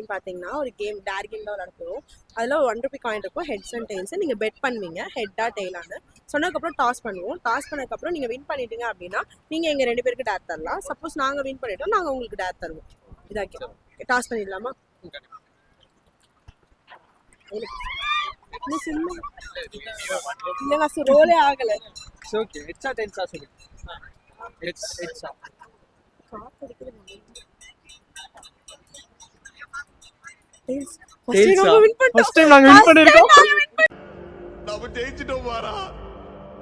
அப்படின்னு பார்த்தீங்கன்னா ஒரு கேம் டேர் கேம் தான் விளையாடுறோம். அதில் ஒரு 1 ரூபி காயின் இருக்கும், ஹெட்ஸ் அண்ட் டெயில்ஸ். நீங்கள் பெட் பண்ணுவீங்க ஹெட்டா டெய்லான்னு. சொன்னதுக்கப்புறம் டாஸ் பண்ணுவோம். டாஸ் பண்ணதுக்கப்புறம் நீங்கள் வின் பண்ணிட்டீங்க அப்படின்னா நீங்கள் எங்கள் 2 பேருக்கு டேர் தரலாம். சப்போஸ் நாங்கள் வின் பண்ணிட்டோம், நாங்கள் உங்களுக்கு டேர் தருவோம். இதாக கேட்கும். டாஸ் பண்ணிடலாமா? இல்லைங்க சார், ரோலே ஆகலை. ஓகே, ஹெட்ஸா டெயில்ஸா சொல்லு. ஹெட்ஸா. ஃபர்ஸ்ட் டைம் நாங்க வின் பண்ணிருக்கோம். நாம ஜெயிச்சிட்டோம் பாரா,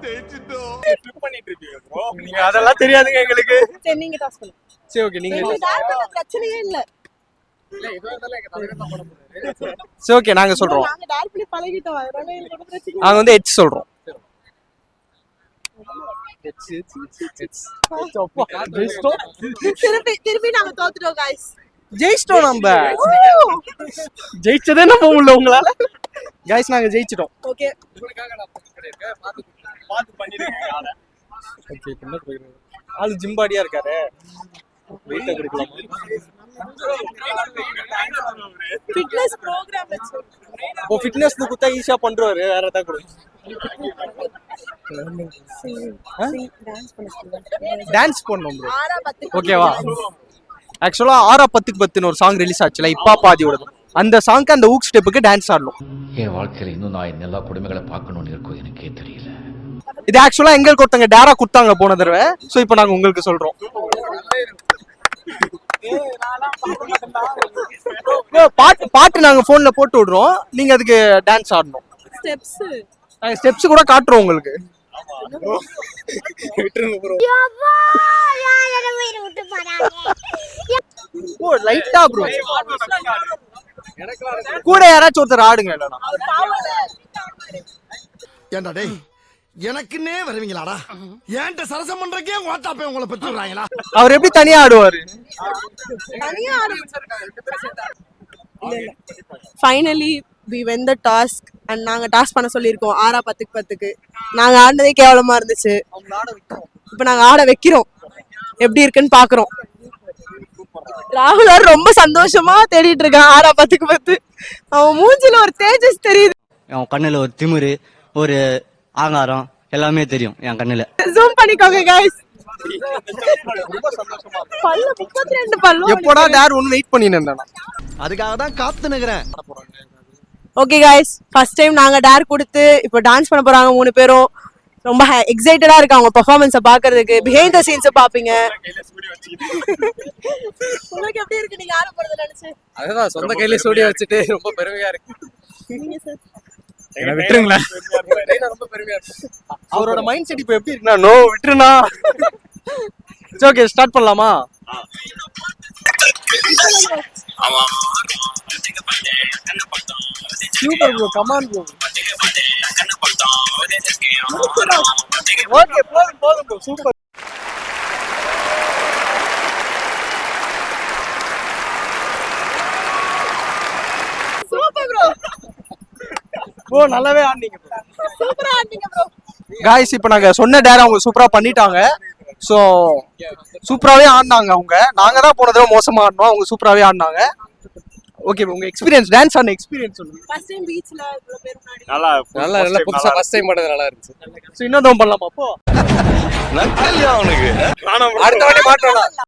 ஜெயிச்சிட்டோம். ட்ரிப் பண்ணிட்டு இருக்கீங்க ப்ரோ. நீங்க அதெல்லாம் தெரியாதுங்க எங்களுக்கு. சரி, நீங்க டாஸ் பண்ணுங்க. சரி, ஓகே, நீங்க டேர் பண்ண பிரச்சனையே இல்ல. இல்ல ஏதோ இதெல்லாம் எங்க தலையில தான் போட போறாரு. சரி, ஓகே, நாங்க சொல்றோம். நாங்க டேர் பண்ணி பழகிட்டோம், அதனால எனக்கு பிரச்சனை. நாங்க வந்து ஹெட்ஸ் சொல்றோம். திருப்பி நாங்க தோத்துட்டோம் गाइस. ஜெயிச்சிட்டோம். நம்ம ஜெயிச்சதே நம்ம உள்ள உங்களால. गाइस நாங்க ஜெயிச்சிட்டோம். ஓகே, உங்களுக்காக நான் பண்ணிருக்கேன். பாத்து பண்ணிருக்கேன் ஆள. ஓகே, என்ன போயிருக்கு? ஆளு ஜிம்பாடியா இருக்காரு. வெயிட் எடுக்கலாம். ஃபிட்னஸ் ப்ரோகிராம் வெச்சு. ஓ, ஃபிட்னஸ் குத்தா ஈஸியா பண்றாரு. வேற ஏதாவது கொடுங்க. டான்ஸ் பண்ணோம் ப்ரோ. ஓகேவா? ஆக்சுவலா 6:10க்கு ஒரு சாங் ரிலீஸ் ஆச்சுல, இப்பா பாதியோட. அந்த சாங்க்கு அந்த ஊக் ஸ்டெப்புக்கு டான்ஸ் ஆடணும். என் வாழ்க்கையில இன்னும் நான் எல்லா குடும்பங்களை பார்க்கணும்னு இருக்கும், எனக்கே தெரியல. இது ஆக்சுவலா எங்களுக்கு ஒருத்தங்க டேரா கொடுத்தாங்க போன தடவை. சோ இப்போ நாங்க உங்களுக்கு சொல்றோம். பாட்டு நாங்க போன்ல போட்டு விடுறோம், நீங்க அதுக்கு டான்ஸ் ஆடணும். ஸ்டெப்ஸ் நாங்க ஸ்டெப்ஸ் கூட காட்டுறோம் உங்களுக்கு. விட்டுருங்க ப்ரோ. ஓ, லைட்டா ப்ரோ. கூட யாராச்சும் ஒருத்தர் ஆடுங்க. இல்லனா ஏண்டா டேய், எனக்குன்னே வருவீங்களாடா? ஏன்ட்ட சரசம் பண்றக்கே ஓட்டாப்பே உங்களை பெற்றுறாங்களா? அவர் எப்படி தனியா ஆடுவாரு? தனியா ஆடு. Finally we won the task and நாங்க டாஸ் பண்ண சொல்லியிருக்கோம். 6:10க்கு நாங்க ஆடினதே கேவலமா இருந்துச்சு. இப்போ நாங்க ஆட வைக்கிறோம், எப்படி இருக்குன்னு பாக்குறோம். ராகுல் ரொம்ப சந்தோஷமா தேடிட்டு இருக்கான். 6:10 அவன் மூஞ்சில ஒரு தேஜஸ் தெரியுது. அவன் கண்ணுல ஒரு திமிரு, ஒரு ஆங்காரம் எல்லாமே தெரியும் என் கண்ணுல. ஜூம் பண்ணிக்கோங்க गाइस. பல்ல 32 பல்ல. எப்போடா டேர் ஒன்னு வெயிட் பண்ணிட்டு இருந்தானா? அதுக்காக தான் காத்து நிக்கிறேன். ஓகே गाइस, ஃபர்ஸ்ட் டைம் நாங்க டேர் கொடுத்து இப்போ டான்ஸ் பண்ண போறாங்க 3 பேரும். ரொம்ப எக்ஸைட்டடா இருக்கு அவங்க பெர்ஃபார்மன்ஸை பாக்குறதுக்கு. பிஹைண்ட் தி சீன்ஸ் பாப்பீங்க. உங்களுக்கு எப்படி இருக்கு நீங்க ஆட போறத நினைச்சு? அதுதான் சொந்த கையில ஸ்டுடியோ வச்சிட்டு ரொம்ப பெருமையா இருக்கு. நீங்க சார் என்ன விட்டுருங்களா? ரொம்ப பெருமையா இருக்கு. அவரோட மைண்ட் செட் இப்போ எப்படி இருக்குன்னா, நோ விட்டுருனா. சரி, ஓகே, ஸ்டார்ட் பண்ணலாமா? Super bro, come on bro. Okay, போதும் bro, super. Super bro. Bro நல்லாவே ஆடுனீங்க ப்ரோ. சூப்பரா ஆடுனீங்க ப்ரோ. गाइस இப்போ நாங்க சொன்ன டேர் அவங்க சூப்பரா பண்ணிட்டாங்க. சோ சூப்பராவே ஆடினாங்க அவங்க. நாங்க தான் போன தடவை மோசமா ஆடினோம், அவங்க சூப்பராவே ஆடினாங்க. ஓகே, உங்க எக்ஸ்பீரியன்ஸ், டான்ஸ் ஆன எக்ஸ்பீரியன்ஸ் சொல்லுங்க. ஃபர்ஸ்ட் டைம் பீச்ல இவ்வளவு பேர் முன்னாடி நல்லா புதுசா ஃபர்ஸ்ட் டைம் பண்ணது நல்லா இருந்துச்சு. சோ இன்னொரு பண்ணலாமா? அப்போ நக்கல்யா அவனுக்கு அடுத்த வாட்டி மாட்டறலாம்.